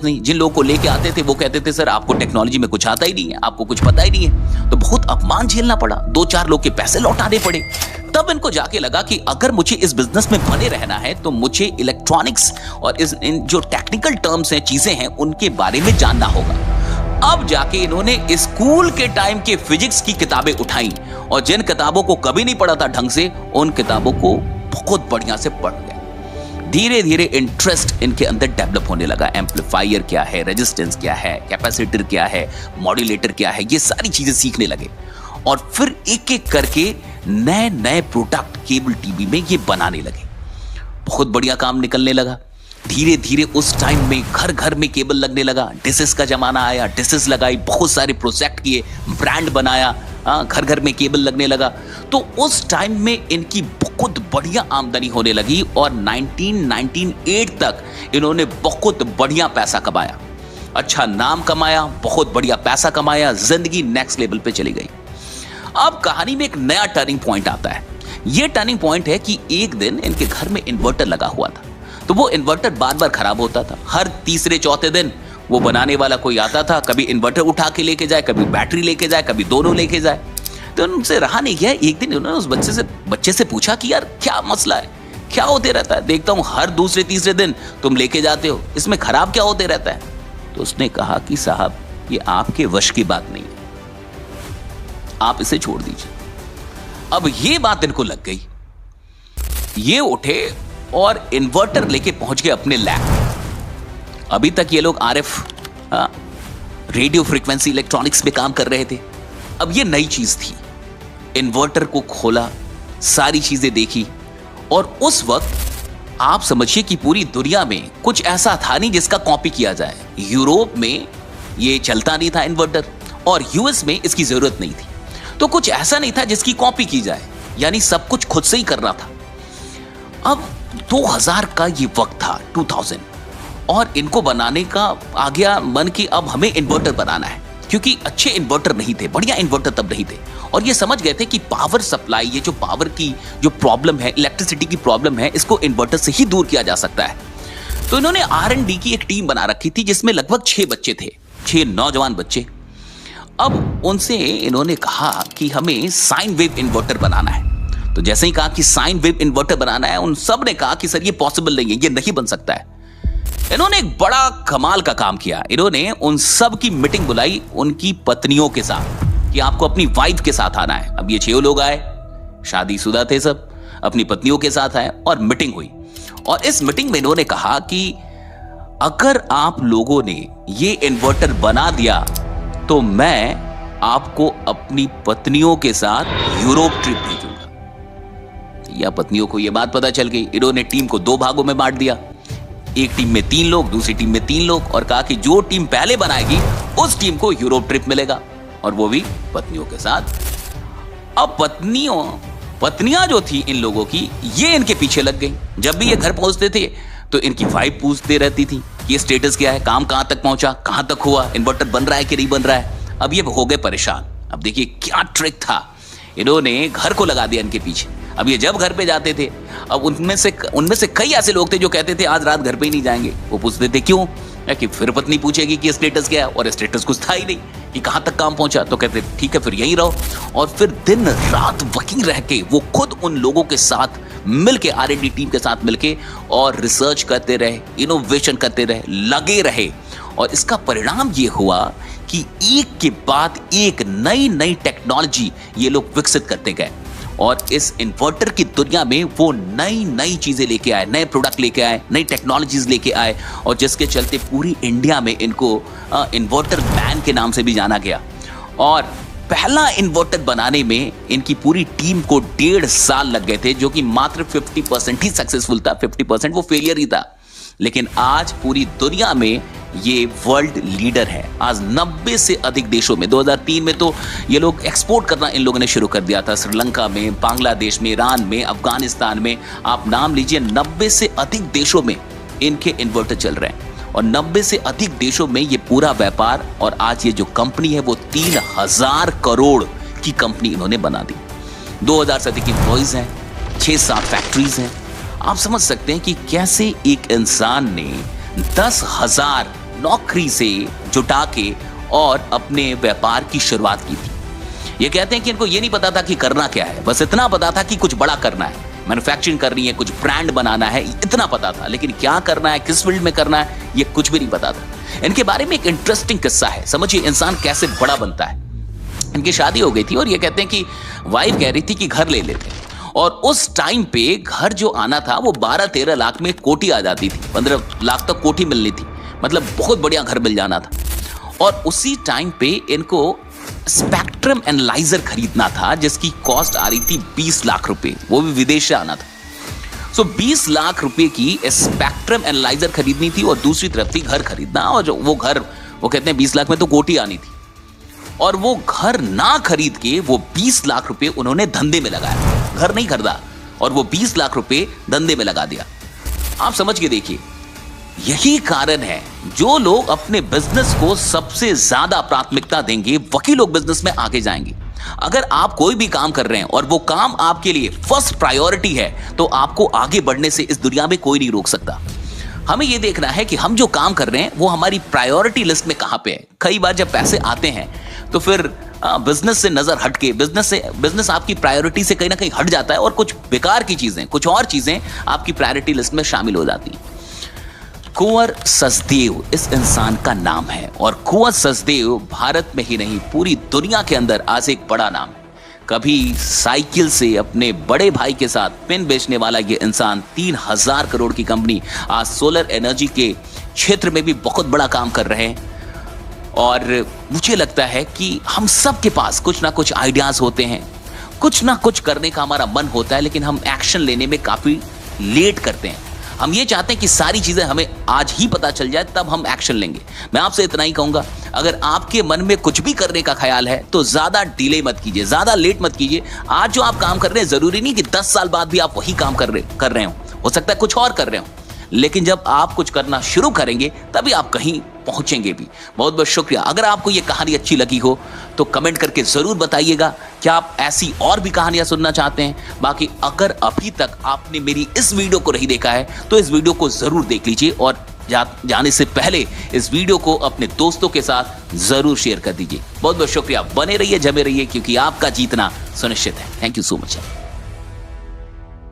नहीं, जिन लोगों को लेके आते थे वो कहते थे सर आपको टेक्नोलॉजी में कुछ आता ही नहीं है, आपको कुछ पता ही नहीं है। तो बहुत अपमान झेलना पड़ा, 2-4 लोग के पैसे लौटाने पड़े। तब इनको जाके लगा कि अगर मुझे इस बिजनेस में बने रहना है तो मुझे इलेक्ट्रॉनिक्स और इन जो टेक्निकल टर्म्स हैं, चीजें हैं, उनके बारे में जानना होगा। अब जाके इन्होंने स्कूल के टाइम के फिजिक्स की किताबें उठाई और जिन किताबों को कभी नहीं पढ़ा था ढंग से, उन किताबों को बहुत बढ़िया से पढ़ गए। धीरे धीरे इंटरेस्ट इनके अंदर डेवलप होने लगा। एम्पलीफायर क्या है, रेजिस्टेंस क्या है, कैपेसिटर क्या है, मॉड्यूलेटर क्या है, ये सारी चीजें सीखने लगे और फिर एक एक करके नए नए प्रोडक्ट केबल टीवी में ये बनाने लगे। बहुत बढ़िया काम निकलने लगा। धीरे धीरे उस टाइम में घर घर में केबल लगने लगा। डिसेस का जमाना आया, डिसेस लगाई, बहुत सारे प्रोजेक्ट किए, ब्रांड बनाया, घर घर में केबल लगने लगा। तो उस टाइम में इनकी बहुत बढ़िया आमदनी होने लगी और 1998 तक इन्होंने बहुत बढ़िया पैसा कमाया, अच्छा नाम कमाया, बहुत बढ़िया पैसा कमाया, जिंदगी नेक्स्ट लेवल पे चली गई। अब कहानी में एक नया टर्निंग पॉइंट आता है। यह टर्निंग पॉइंट है कि एक दिन इनके घर में इन्वर्टर लगा हुआ था, तो वो इन्वर्टर बार बार खराब होता था। हर तीसरे चौथे दिन वो बनाने वाला कोई आता था, कभी इन्वर्टर उठा के लेके जाए, कभी बैटरी लेके जाए, कभी दोनों लेके जाए। तो उनसे रहा नहीं गया। एक दिन उन्होंने उस बच्चे से पूछा कि यार क्या मसला है, क्या होते रहता है, देखता हूं हर दूसरे तीसरे दिन तुम लेके जाते हो, इसमें खराब क्या होते रहता है। तो उसने कहा कि साहब ये आपके वश की बात नहीं है, आप इसे छोड़ दीजिए। अब ये बात इनको लग गई। ये उठे और इन्वर्टर लेके पहुंच गए अपने लैब। अभी तक ये लोग आरएफ रेडियो फ्रीक्वेंसी इलेक्ट्रॉनिक्स में काम कर रहे थे। अब ये नई चीज थी। इन्वर्टर को खोला, सारी चीजें देखी और उस वक्त आप समझिए कि पूरी दुनिया में कुछ ऐसा था नहीं जिसका कॉपी किया जाए। यूरोप में ये चलता नहीं था इन्वर्टर और यूएस में इसकी जरूरत नहीं थी, तो कुछ ऐसा नहीं था जिसकी कॉपी की जाए, यानी सब कुछ खुद से ही करना था। अब 2000 का ये वक्त था, 2000, और इनको बनाने का आ गया मन कि अब हमें इन्वर्टर बनाना है, क्योंकि अच्छे इन्वर्टर नहीं थे, बढ़िया इन्वर्टर तब नहीं थे। और ये समझ गए थे कि पावर सप्लाई, ये जो पावर की जो प्रॉब्लम है, इलेक्ट्रिसिटी की प्रॉब्लम है, इसको इन्वर्टर से ही दूर किया जा सकता है। तो इन्होंने R&D की एक टीम बना रखी थी जिसमें लगभग 6 बच्चे थे, 6 नौजवान बच्चे। अब उनसे इन्होंने कहा कि हमें साइन वेव इन्वर्टर बनाना है। तो जैसे ही कहा कि साइन वेव इन्वर्टर बनाना है, उन सब ने कहा कि सर ये पॉसिबल नहीं है, ये नहीं बन सकता है। इन्होंने एक बड़ा कमाल का काम किया। इन्होंने उन सब की मीटिंग बुलाई उनकी पत्नियों के साथ कि आपको अपनी वाइफ के साथ आना है। अब ये 6 लोग आए, शादीशुदा थे सब, अपनी पत्नियों के साथ आए और मीटिंग हुई। और इस मीटिंग में इन्होंने कहा कि अगर आप लोगों ने ये इन्वर्टर बना दिया तो मैं आपको अपनी पत्नियों के साथ यूरोप ट्रिप भेजूंगा। या पत्नियों को यह बात पता चल गई। इन्होंने टीम को 2 भागों में बांट दिया, एक टीम में 3 लोग, दूसरी टीम में 3 लोग, और कहा कि जो टीम पहले बनाएगी उस टीम को यूरोप ट्रिप मिलेगा, और वो भी पत्नियों के साथ। अब पत्नियां जो थी इन लोगों की, ये इनके पीछे लग गई। जब भी ये घर पहुंचते थे तो इनकी वाइफ पूछते रहती थी कि ये स्टेटस क्या है, काम कहां तक पहुंचा, कहां तक हुआ, इन्वर्टर बन रहा है कि नहीं बन रहा है। अब ये हो गए परेशान। अब देखिए क्या ट्रिक था, इन्होंने घर को लगा दिया इनके पीछे। अब ये जब घर पे जाते थे, अब उनमें से कई ऐसे लोग थे जो कहते थे आज रात घर पे ही नहीं जाएंगे। वो पूछते थे क्यों, कि फिर पत्नी पूछेगी कि स्टेटस क्या है, और स्टेटस कुछ था ही नहीं कि कहां तक काम पहुंचा। तो कहते ठीक है फिर यहीं रहो, और फिर दिन रात वर्किंग रह के वो खुद उन लोगों के साथ मिलके, R&D टीम के साथ मिलके और रिसर्च करते रहे, इनोवेशन करते रहे, लगे रहे। और इसका परिणाम ये हुआ कि एक के बाद एक नई नई टेक्नोलॉजी ये लोग विकसित करते गए, और इस इन्वर्टर की दुनिया में वो नई नई चीजें लेके आए, नए प्रोडक्ट लेके आए, नई टेक्नोलॉजीज लेके आए, और जिसके चलते पूरी इंडिया में इनको इन्वर्टर मैन के नाम से भी जाना गया। और पहला इन्वर्टर बनाने में इनकी पूरी टीम को 1.5 साल लग गए थे, जो कि मात्र 50% ही सक्सेसफुल था, 50% वो फेलियर ही था। लेकिन आज पूरी दुनिया में ये वर्ल्ड लीडर है। आज 90 से अधिक देशों में, 2003 में तो ये लोग एक्सपोर्ट करना इन लोगों ने शुरू कर दिया था, श्रीलंका में, बांग्लादेश में, ईरान में, अफगानिस्तान में, आप नाम लीजिए, 90 से अधिक देशों में इनके इन्वर्टर चल रहे हैं, और 90 से अधिक देशों में ये पूरा व्यापार, और आज ये जो कंपनी है वो 3000 करोड़ की कंपनी इन्होंने बना दी। 2000 से अधिक एम्प्लॉइज हैं, 6-7 फैक्ट्रीज हैं। आप समझ सकते हैं कि कैसे एक इंसान ने 10,000 नौकरी से जुटा के और अपने व्यापार की शुरुआत की थी। ये कहते हैं कि इनको ये नहीं पता था कि करना क्या है, बस इतना पता था कि कुछ बड़ा करना है, मैन्युफैक्चरिंग करनी है, कुछ ब्रांड बनाना है, इतना पता था। लेकिन क्या करना है, किस फील्ड में करना है, ये कुछ भी नहीं पता था। इनके बारे में एक इंटरेस्टिंग किस्सा है, समझिए इंसान कैसे बड़ा बनता है। इनकी शादी हो गई थी और ये कहते हैं कि वाइफ कह रही थी कि घर ले लेते हैं, और उस टाइम पे घर जो आना था वो 12-13 लाख में कोठी आ जाती थी, 15 लाख तक कोठी मिलनी थी, मतलब बहुत बढ़िया घर मिल जाना था। और उसी टाइम पे इनको स्पेक्ट्रम एनालाइजर खरीदना था जिसकी कॉस्ट आ रही थी 20 लाख रुपए, वो भी विदेश से आना था। सो 20 लाख रुपए की स्पेक्ट्रम एनालाइजर खरीदनी थी और दूसरी तरफ थी घर खरीदना, और जो वो घर, वो कहते हैं 20 लाख में तो कोठी आनी थी, और वो घर ना खरीद के वो 20 लाख रुपए उन्होंने धंधे में लगाया। घर नहीं खरीदा और वो 20 लाख रुपए धंधे में लगा दिया। आप समझ के देखिए, यही कारण है जो लोग अपने बिजनेस को सबसे ज्यादा प्राथमिकता देंगे वही लोग बिजनेस में आगे जाएंगे। अगर आप कोई भी काम कर रहे हैं और वो काम आपके लिए फर्स्ट प्रायोरिटी है, तो आपको आगे बढ़ने से इस दुनिया में कोई नहीं रोक सकता। हमें ये देखना है कि हम जो काम कर रहे हैं वो हमारी प्रायोरिटी लिस्ट में कहां पे है। कई बार जब पैसे आते हैं तो फिर बिजनेस से नजर हट के बिजनेस आपकी प्रायोरिटी से कहीं ना कहीं हट जाता है, और कुछ बेकार की चीजें, कुछ और चीजें आपकी प्रायोरिटी लिस्ट में शामिल हो जाती हैं। कुंवर सचदेव इस इंसान का नाम है, और कुंवर सचदेव भारत में ही नहीं पूरी दुनिया के अंदर आज एक बड़ा नाम है। कभी साइकिल से अपने बड़े भाई के साथ पेन बेचने वाला ये इंसान 3000 करोड़ की कंपनी, आज सोलर एनर्जी के क्षेत्र में भी बहुत बड़ा काम कर रहे हैं। और मुझे लगता है कि हम सब के पास कुछ ना कुछ आइडियाज होते हैं, कुछ ना कुछ करने का हमारा मन होता है, लेकिन हम एक्शन लेने में काफी लेट करते हैं। हम ये चाहते हैं कि सारी चीजें हमें आज ही पता चल जाए तब हम एक्शन लेंगे। मैं आपसे इतना ही कहूंगा, अगर आपके मन में कुछ भी करने का ख्याल है तो ज्यादा डिले मत कीजिए, ज्यादा लेट मत कीजिए। आज जो आप काम कर रहे हैं जरूरी नहीं कि 10 साल बाद भी आप वही काम कर रहे हो सकता है कुछ और कर रहे हो, लेकिन जब आप कुछ करना शुरू करेंगे तभी आप कहीं पहुंचेंगे भी। बहुत बहुत शुक्रिया। अगर आपको ये कहानी अच्छी लगी हो तो कमेंट करके जरूर बताइएगा क्या आप ऐसी और भी कहानियां सुनना चाहते हैं। बाकी अगर अभी तक आपने मेरी इस वीडियो को नहीं देखा है तो इस वीडियो को जरूर देख लीजिए, और जाने से पहले इस वीडियो को अपने दोस्तों के साथ जरूर शेयर कर दीजिए। बहुत बहुत शुक्रिया। बने रहिए, जमे रहिए, क्योंकि आपका जीतना सुनिश्चित है। Thank you so much.